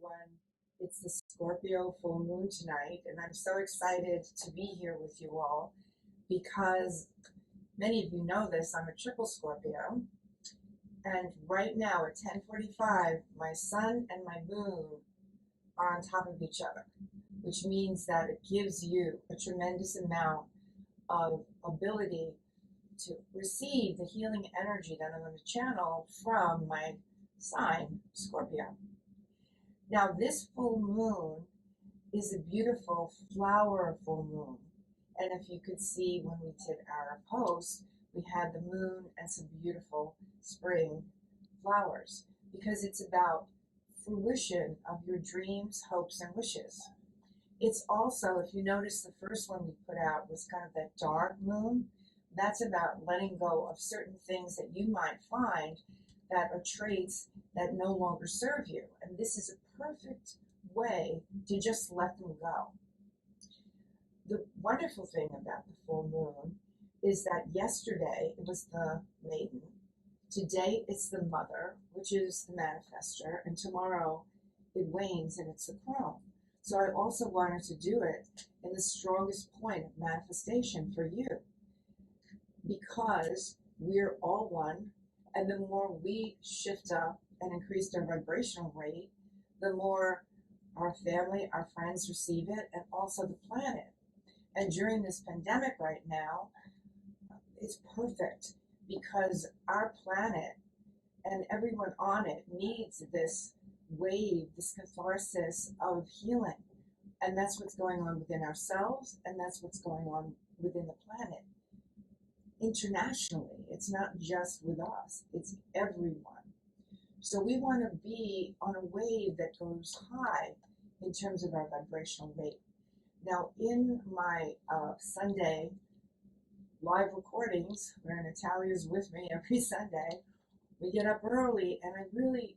everyone. It's the Scorpio full moon tonight, and I'm so excited to be here with you all because many of you know this. I'm a triple Scorpio, and right now at 10:45, my sun and my moon are on top of each other, which means that it gives you a tremendous amount of ability to receive the healing energy that I'm going to channel from my sign, Scorpio. Now, this full moon is a beautiful flower full moon. And if you could see when we did our post, we had the moon and some beautiful spring flowers because it's about fruition of your dreams, hopes, and wishes. It's also, if you notice, the first one we put out was kind of that dark moon. That's about letting go of certain things that you might find that are traits that no longer serve you. And this is a perfect way to just let them go. The wonderful thing about the full moon is that yesterday it was the maiden. Today it's the mother, which is the manifester, and tomorrow it wanes and it's the crone. So I also wanted to do it in the strongest point of manifestation for you because we're all one, and the more we shift up and increase our vibrational rate, the more our family, our friends receive it, and also the planet. And during this pandemic right now, it's perfect because our planet and everyone on it needs this wave, this catharsis of healing. And that's what's going on within ourselves, and that's what's going on within the planet. Internationally, it's not just with us, it's everyone. So we want to be on a wave that goes high in terms of our vibrational rate. Now, in my Sunday live recordings, where Natalia's with me every Sunday, we get up early and I really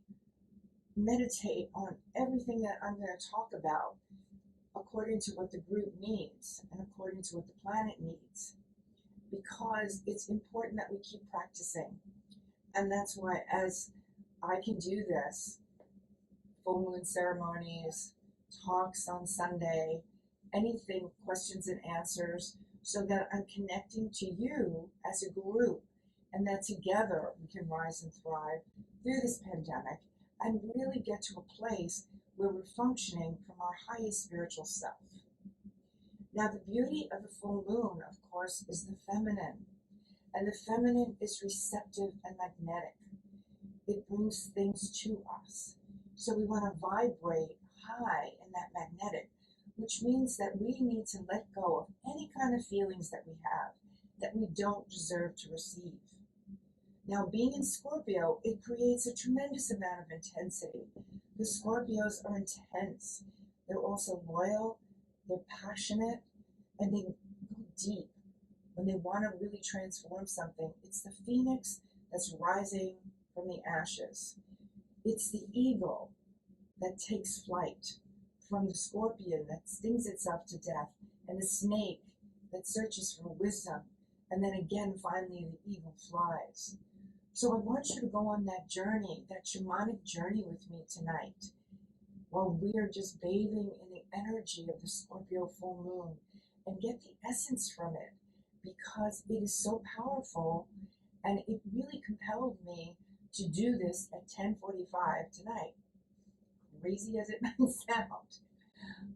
meditate on everything that I'm going to talk about according to what the group needs and according to what the planet needs, because it's important that we keep practicing. And that's why, as I can do this, full moon ceremonies, talks on Sunday, anything, questions and answers, so that I'm connecting to you as a group, and that together we can rise and thrive through this pandemic and really get to a place where we're functioning from our highest spiritual self. Now, the beauty of the full moon, of course, is the feminine. And the feminine is receptive and magnetic. It brings things to us. So we want to vibrate high in that magnetic, which means that we need to let go of any kind of feelings that we have that we don't deserve to receive. Now, being in Scorpio, it creates a tremendous amount of intensity. The Scorpios are intense. They're also loyal, they're passionate, and they go deep. When they want to really transform something, it's the phoenix that's rising from the ashes. It's the eagle that takes flight from the scorpion that stings itself to death, and the snake that searches for wisdom, and then again, finally, the eagle flies. So I want you to go on that journey, that shamanic journey with me tonight, while we are just bathing in the energy of the Scorpio full moon and get the essence from it, because it is so powerful, and it really compelled me to do this at 10:45 tonight. Crazy as it may sound.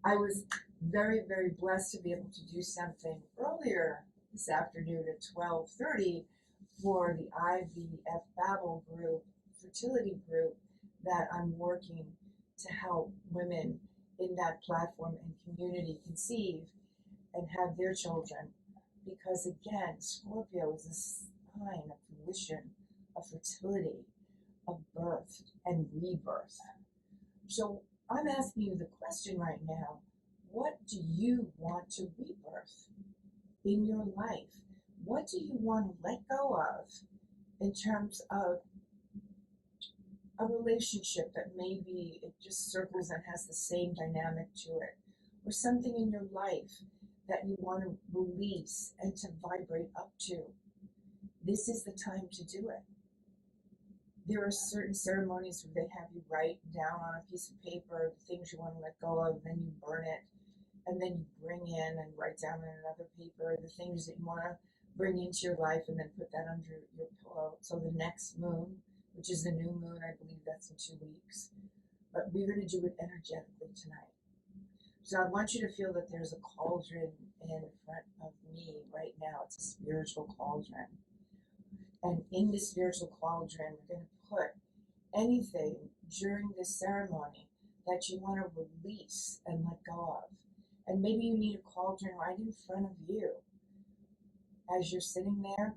I was very, very blessed to be able to do something earlier this afternoon at 12:30 for the IVF Babel group, fertility group, that I'm working to help women in that platform and community conceive and have their children. Because again, Scorpio is a sign of fruition, of fertility, of birth and rebirth. So I'm asking you the question right now, what do you want to rebirth in your life? What do you want to let go of in terms of a relationship that maybe it just circles and has the same dynamic to it, or something in your life that you want to release and to vibrate up to? This is the time to do it. There are certain ceremonies where they have you write down on a piece of paper the things you want to let go of, then you burn it, and then you bring in and write down on another paper the things that you want to bring into your life, and then put that under your pillow. So the next moon, which is the new moon, I believe that's in 2 weeks, but we're going to do it energetically tonight. So I want you to feel that there's a cauldron in front of me right now. It's a spiritual cauldron. And in this spiritual cauldron, we're going to put anything during this ceremony that you want to release and let go of. And maybe you need a cauldron right in front of you. As you're sitting there,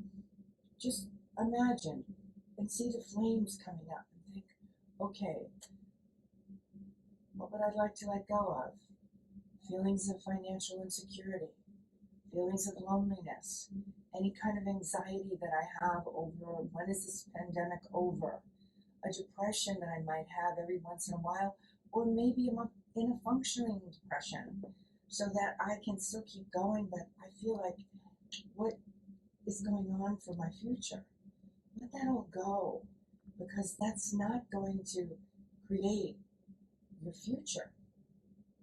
just imagine and see the flames coming up and think, okay, what would I like to let go of? Feelings of financial insecurity, feelings of loneliness, any kind of anxiety that I have over when is this pandemic over, a depression that I might have every once in a while, or maybe I'm in a functioning depression so that I can still keep going, but I feel like what is going on for my future? Let that all go, because that's not going to create your future.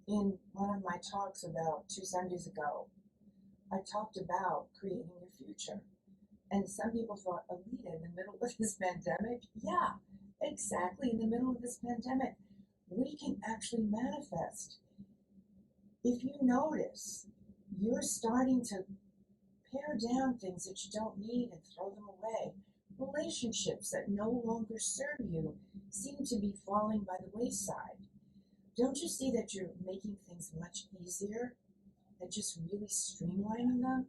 In one of my talks about 2 Sundays ago, I talked about creating your future. And some people thought, Aleta, in the middle of this pandemic? Yeah, exactly, in the middle of this pandemic, we can actually manifest. If you notice, you're starting to pare down things that you don't need and throw them away. Relationships that no longer serve you seem to be falling by the wayside. Don't you see that you're making things much easier and just really streamlining them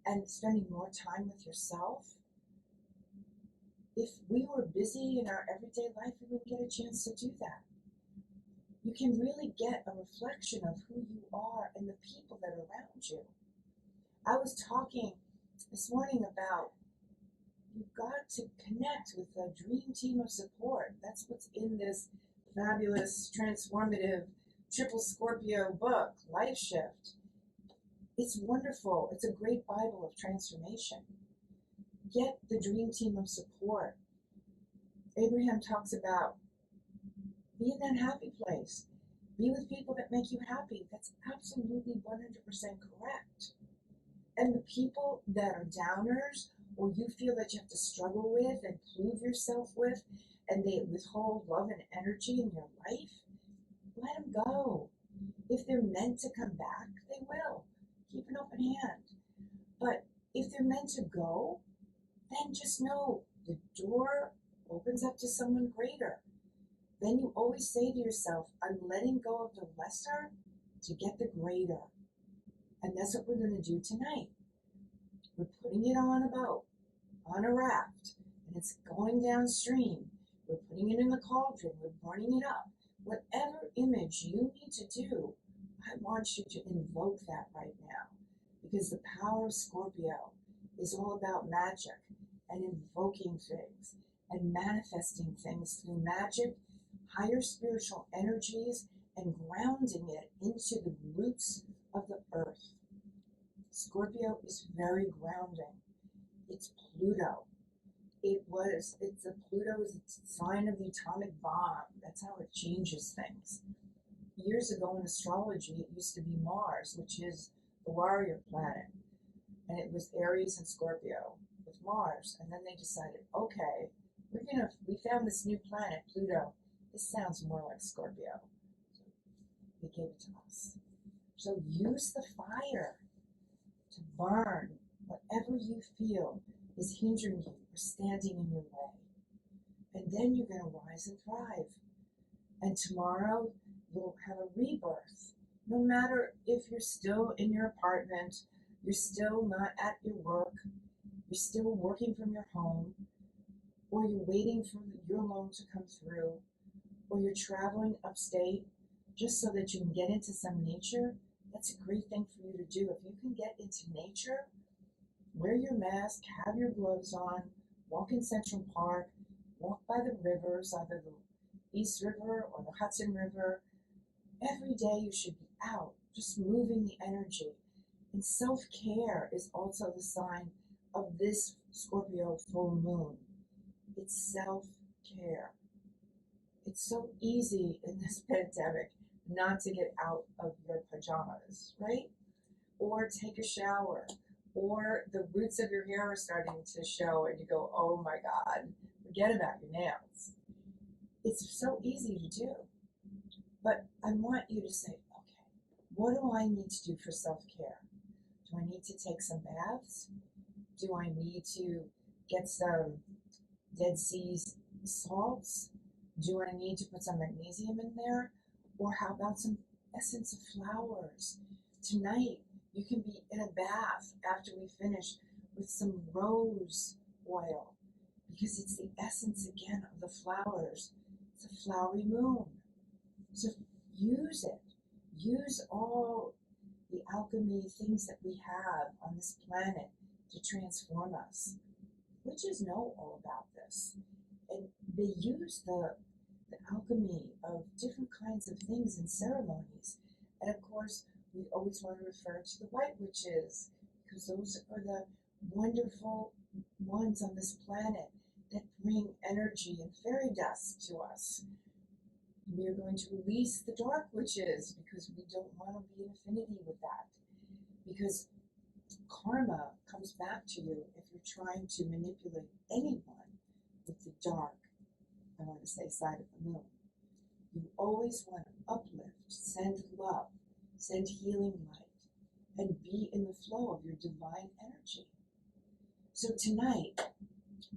and spending more time with yourself? If we were busy in our everyday life, we wouldn't get a chance to do that. You can really get a reflection of who you are and the people that are around you. I was talking this morning about you've got to connect with a dream team of support. That's what's in this fabulous, transformative, triple Scorpio book, Life Shift. It's wonderful. It's a great Bible of transformation. Get the dream team of support. Abraham talks about be in that happy place. Be with people that make you happy. That's absolutely 100% correct. And the people that are downers, or you feel that you have to struggle with and prove yourself with, and they withhold love and energy in your life, let them go. If they're meant to come back, they will. Keep an open hand. But if they're meant to go, then just know the door opens up to someone greater. Then you always say to yourself, I'm letting go of the lesser to get the greater. And that's what we're going to do tonight. We're putting it on a boat, on a raft, and it's going downstream. We're putting it in the cauldron. We're burning it up. Whatever image you need to do, I want you to invoke that right now. Because the power of Scorpio is all about magic and invoking things and manifesting things through magic, higher spiritual energies, and grounding it into the roots of the earth. Scorpio is very grounding. It's Pluto. It's a Pluto's sign of the atomic bomb. That's how it changes things. Years ago in astrology, it used to be Mars, which is the warrior planet. And it was Aries and Scorpio with Mars. And then they decided, okay, we found this new planet, Pluto. This sounds more like Scorpio. So they gave it to us. So use the fire to burn whatever you feel is hindering you or standing in your way. And then you're going to rise and thrive. And tomorrow you'll have a rebirth. No matter if you're still in your apartment, you're still not at your work, you're still working from your home, or you're waiting for your loan to come through, or you're traveling upstate just so that you can get into some nature, that's a great thing for you to do. If you can get into nature, wear your mask, have your gloves on, walk in Central Park, walk by the rivers, either the East River or the Hudson River. Every day you should be out, just moving the energy. And self-care is also the sign of this Scorpio full moon. It's self-care. self-care. It's so easy in this pandemic not to get out of your pajamas, right? Or take a shower, or the roots of your hair are starting to show and you go, oh my God, forget about your nails. It's so easy to do. But I want you to say, okay, what do I need to do for self-care? Do I need to take some baths? Do I need to get some Dead Sea salts? Do I need to put some magnesium in there? Or how about some essence of flowers? Tonight, you can be in a bath after we finish with some rose oil, because it's the essence again of the flowers. It's a flowery moon. So use it. Use all the alchemy things that we have on this planet to transform us. Witches know all about this. And they use the alchemy of different kinds of things in ceremonies. And of course, we always want to refer to the white witches, because those are the wonderful ones on this planet that bring energy and fairy dust to us. We are going to release the dark witches because we don't want to be in affinity with that. Because karma comes back to you if you're trying to manipulate anyone with the dark, I want to say, side of the moon. You always want to uplift, send love, send healing light, and be in the flow of your divine energy. So tonight,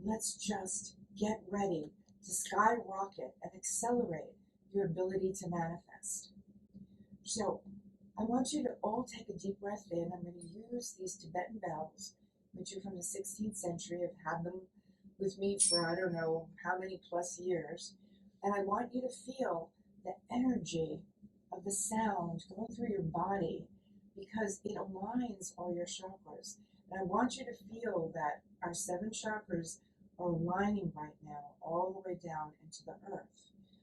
let's just get ready to skyrocket and accelerate your ability to manifest. So I want you to all take a deep breath in. I'm going to use these Tibetan bells, which are from the 16th century. I've had them with me for I don't know how many plus years. And I want you to feel the energy of the sound going through your body, because it aligns all your chakras. And I want you to feel that our 7 chakras are aligning right now all the way down into the earth.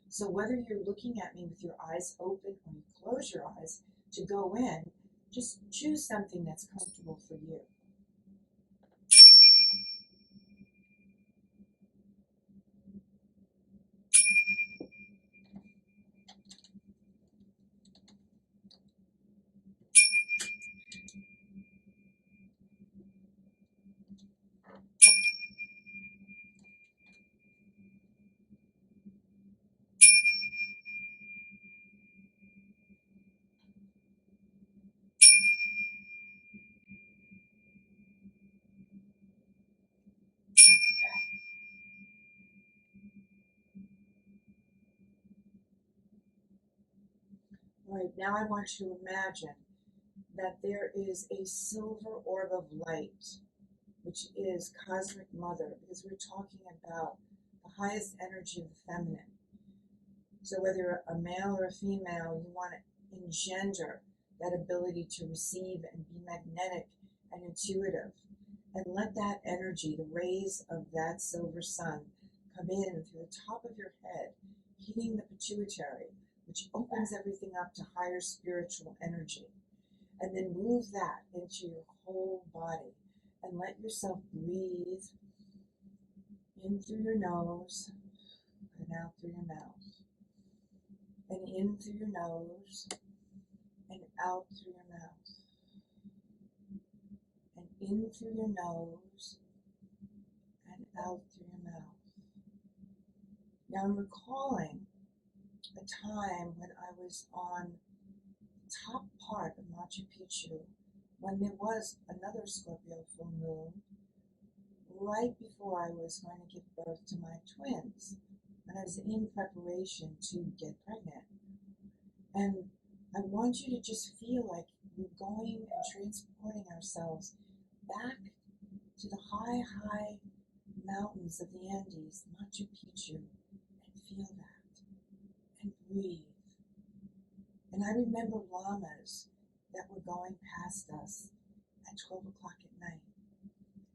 So whether you're looking at me with your eyes open or you close your eyes to go in, just choose something that's comfortable for you. All right, now I want you to imagine that there is a silver orb of light, which is Cosmic Mother, because we're talking about the highest energy of the feminine. So whether you're a male or a female, you want to engender that ability to receive and be magnetic and intuitive. And let that energy, the rays of that silver sun, come in through the top of your head, hitting the pituitary, which opens everything up to higher spiritual energy. And then move that into your whole body. And let yourself breathe in through your nose and out through your mouth. And in through your nose and out through your mouth. And in through your nose and out through your mouth. Now I'm recalling a time when I was on the top part of Machu Picchu, when there was another Scorpio full moon, right before I was going to give birth to my twins, and I was in preparation to get pregnant. And I want you to just feel like we're going and transporting ourselves back to the high, high mountains of the Andes, Machu Picchu, and feel that, and breathe. And I remember llamas that were going past us at 12 o'clock at night.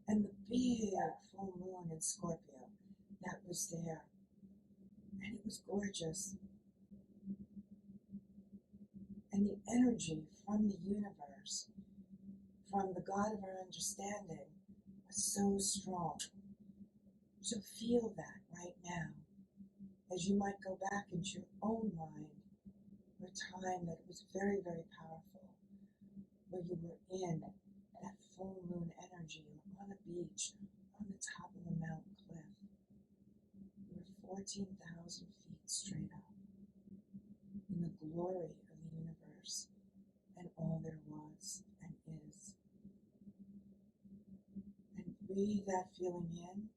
And the big full moon in Scorpio that was there. And it was gorgeous. And the energy from the universe, from the God of our understanding, was so strong. So feel that right now. as you might go back into your own mind, a time that was very, very powerful, where you were in that full moon energy on a beach, on the top of a mountain cliff. You were 14,000 feet straight up in the glory of the universe and all there was and is. And breathe that feeling in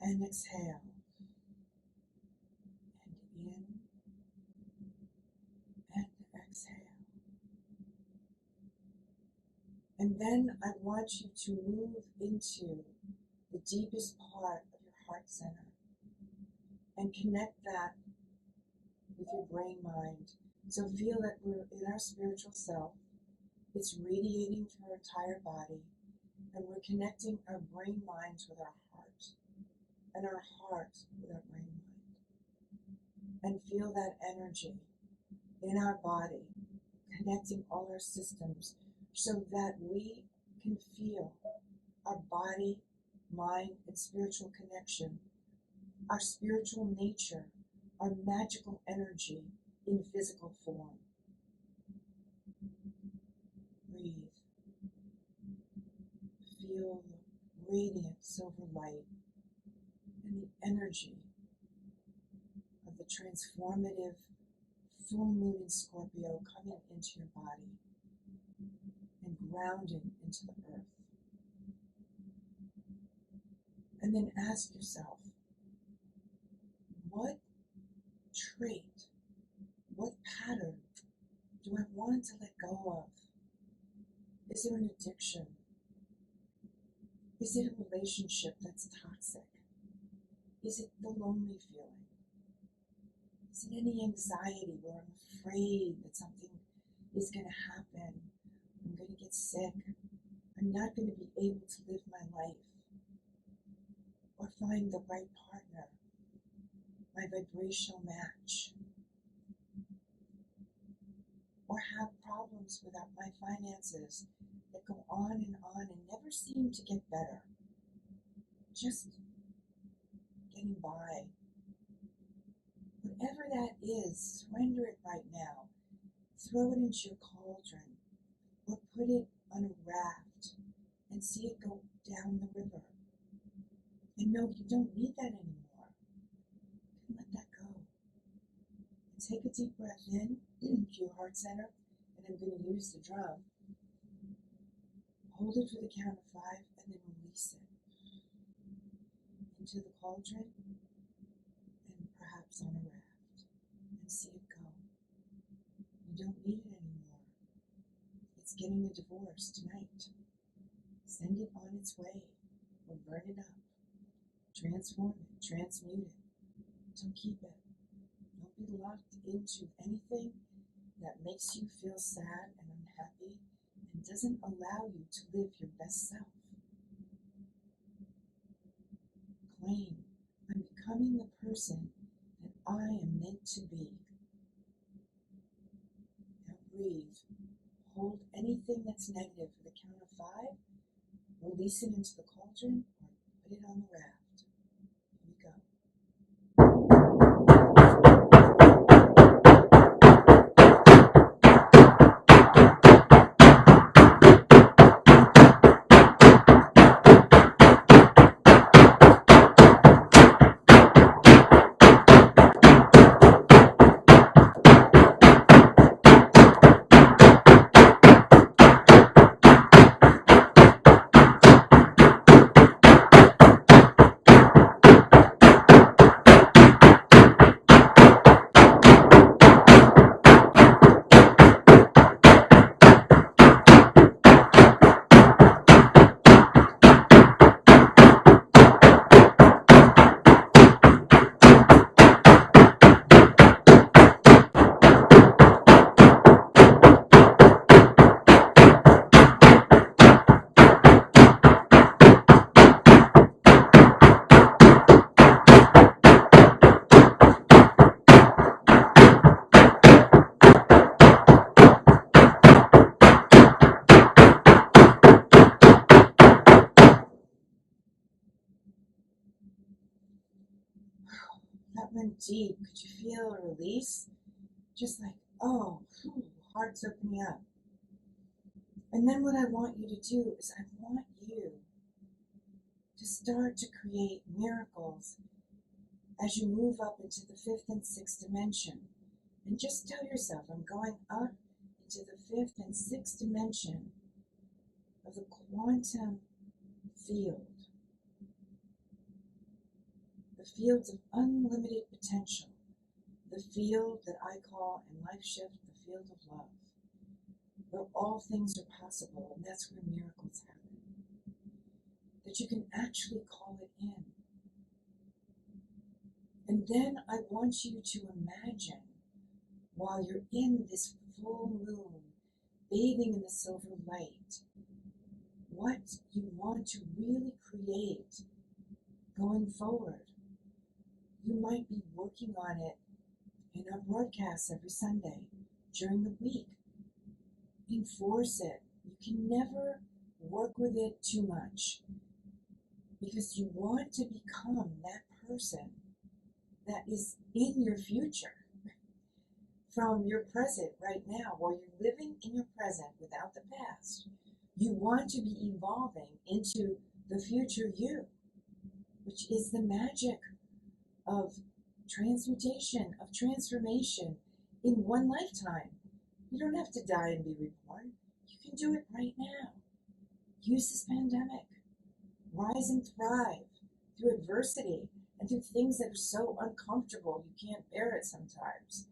and exhale. And in and exhale. And then I want you to move into the deepest part of your heart center and connect that with your brain mind. So feel that we're in our spiritual self. It's radiating through our entire body, and we're connecting our brain minds with our heart, and our heart with our brain mind. And feel that energy in our body, connecting all our systems, so that we can feel our body, mind, and spiritual connection, our spiritual nature, our magical energy in physical form. Breathe. Feel the radiant silver light and the energy of the transformative full moon in Scorpio coming into your body and grounding into the earth. And then ask yourself, what trait, what pattern do I want to let go of? Is there an addiction? Is it a relationship that's toxic? Is it the lonely feeling? Is it any anxiety where I'm afraid that something is going to happen? I'm going to get sick. I'm not going to be able to live my life or find the right partner, my vibrational match, or have problems with my finances that go on and never seem to get better. Just getting by. Whatever that is, surrender it right now. Throw it into your cauldron or put it on a raft and see it go down the river. And no, you don't need that anymore. You can let that go. And take a deep breath in to your heart center, and I'm going to use the drum. Hold it for the count of 5 and then release it into the cauldron and perhaps on a raft and see it go. You don't need it anymore. It's getting a divorce tonight. Send it on its way or burn it up. Transform it, transmute it. Don't keep it. Don't be locked into anything that makes you feel sad and unhappy and doesn't allow you to live your best self. Claim, I'm becoming the person that I am meant to be. Now breathe. Hold anything that's negative for the count of 5. Release it into the cauldron or put it on the raft. Here we go. in deep. Could you feel a release? Just like, oh, heart's opening up. And then what I want you to do is I want you to start to create miracles as you move up into the fifth and sixth dimension. And just tell yourself, I'm going up into the fifth and sixth dimension of the quantum field. The fields of unlimited potential. The field that I call in Life Shift the field of love, where all things are possible, and that's where miracles happen. That you can actually call it in. And then I want you to imagine, while you're in this full moon, bathing in the silver light, what you want to really create going forward. You might be working on it in our broadcasts every Sunday during the week. Enforce it. You can never work with it too much, because you want to become that person that is in your future from your present right now. While you're living in your present without the past, you want to be evolving into the future you, which is the magic of transmutation, of transformation in one lifetime. You don't have to die and be reborn. You can do it right now. Use this pandemic. Rise and thrive through adversity and through things that are so uncomfortable you can't bear it sometimes.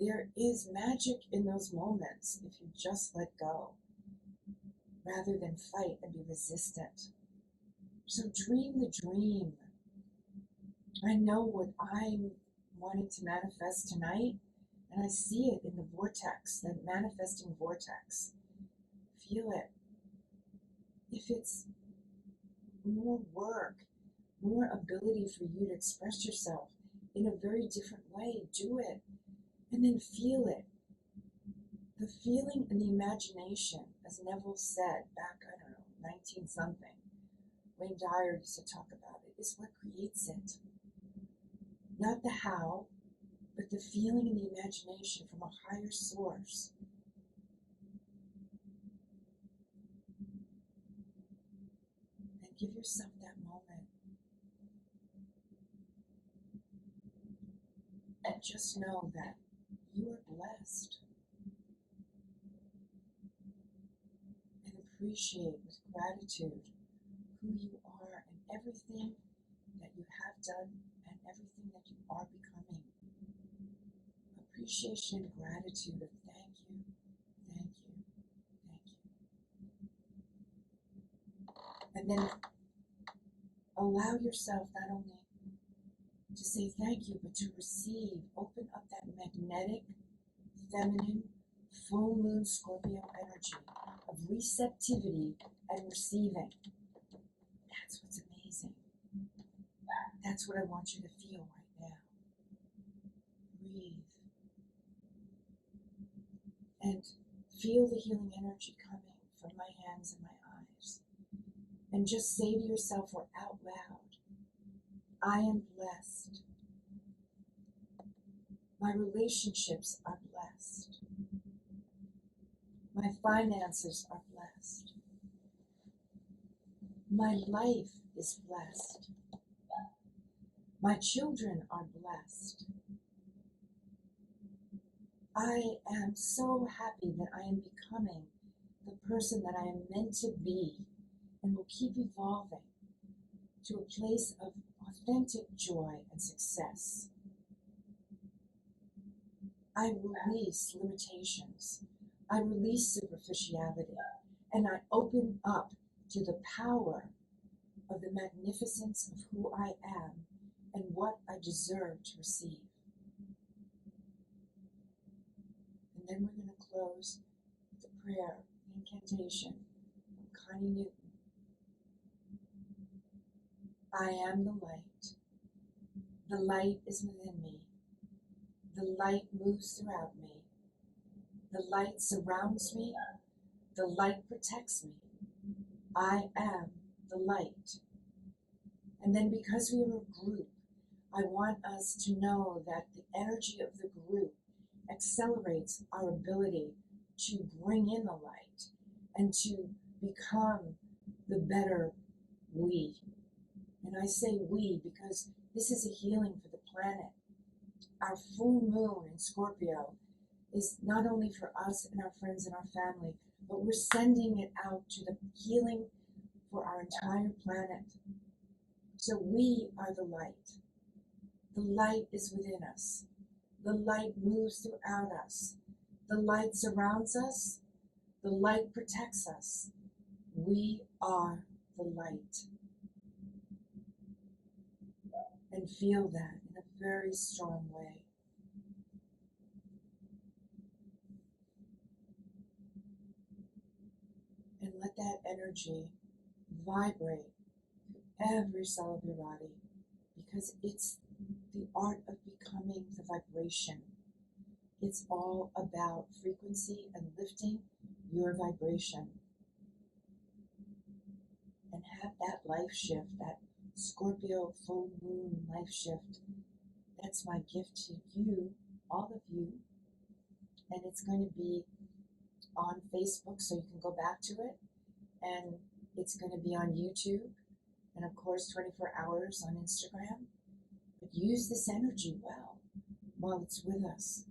There is magic in those moments if you just let go, rather than fight and be resistant. So dream the dream. I know what I'm wanting to manifest tonight, and I see it in the vortex, that manifesting vortex. Feel it. If it's more work, more ability for you to express yourself in a very different way, do it. And then feel it. The feeling and the imagination, as Neville said back, 19-something, Wayne Dyer used to talk about it, is what creates it. Not the how, but the feeling and the imagination from a higher source. And give yourself that moment. And just know that you are blessed. And appreciate with gratitude who you are and everything that you have done and everything that you are becoming. Appreciation and gratitude of thank you, thank you, thank you. And then allow yourself not only to say thank you, but to receive. Open up that magnetic, feminine, full moon Scorpio energy of receptivity and receiving. That's what's amazing. That's what I want you to feel right now. Breathe. And feel the healing energy coming from my hands and my eyes. And just say to yourself or out loud, I am blessed. My relationships are blessed. My finances are blessed. My life is blessed. My children are blessed. I am so happy that I am becoming the person that I am meant to be, and will keep evolving to a place of authentic joy and success. I release limitations. I release superficiality, and I open up to the power of the magnificence of who I am and what I deserve to receive. And then we're going to close with the prayer, incantation from Connie Newton. I am the light. The light is within me. The light moves throughout me. The light surrounds me. The light protects me. I am the light. And then because we are a group, I want us to know that the energy of the group accelerates our ability to bring in the light and to become the better we. And I say we because this is a healing for the planet. Our full moon in Scorpio is not only for us and our friends and our family, but we're sending it out to the healing for our entire planet. So we are the light. The light is within us. The light moves throughout us. The light surrounds us. The light protects us. We are the light. And feel that in a very strong way. And let that energy vibrate through every cell of your body, because it's the art of becoming the vibration. It's all about frequency and lifting your vibration. And have that life shift, that Scorpio full moon life shift. That's my gift to you, all of you. And it's going to be on Facebook, so you can go back to it. And it's going to be on YouTube. And of course, 24 hours on Instagram. But use this energy well while it's with us.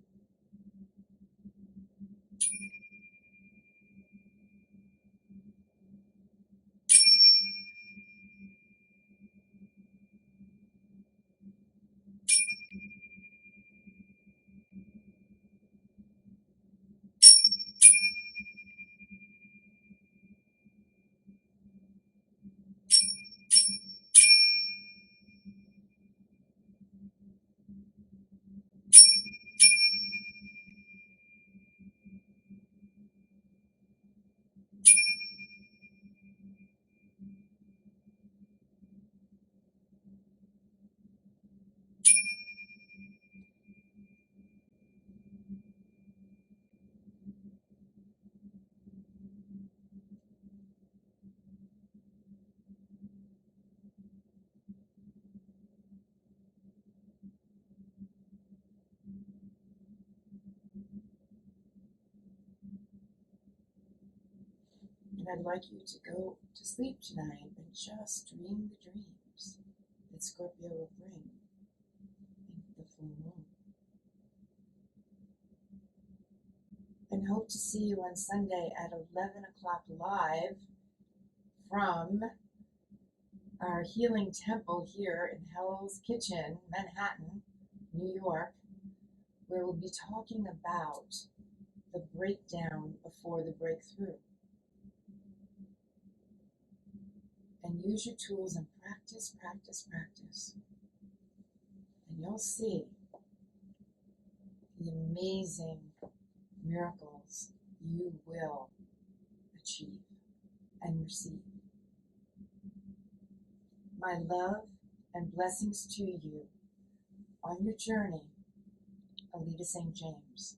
And I'd like you to go to sleep tonight and just dream the dreams that Scorpio will bring in the full moon. And hope to see you on Sunday at 11 o'clock live from our healing temple here in Hell's Kitchen, Manhattan, New York, where we'll be talking about the breakdown before the breakthrough. And use your tools and practice, practice, practice. And you'll see the amazing miracles you will achieve and receive. My love and blessings to you on your journey, Aleta St. James.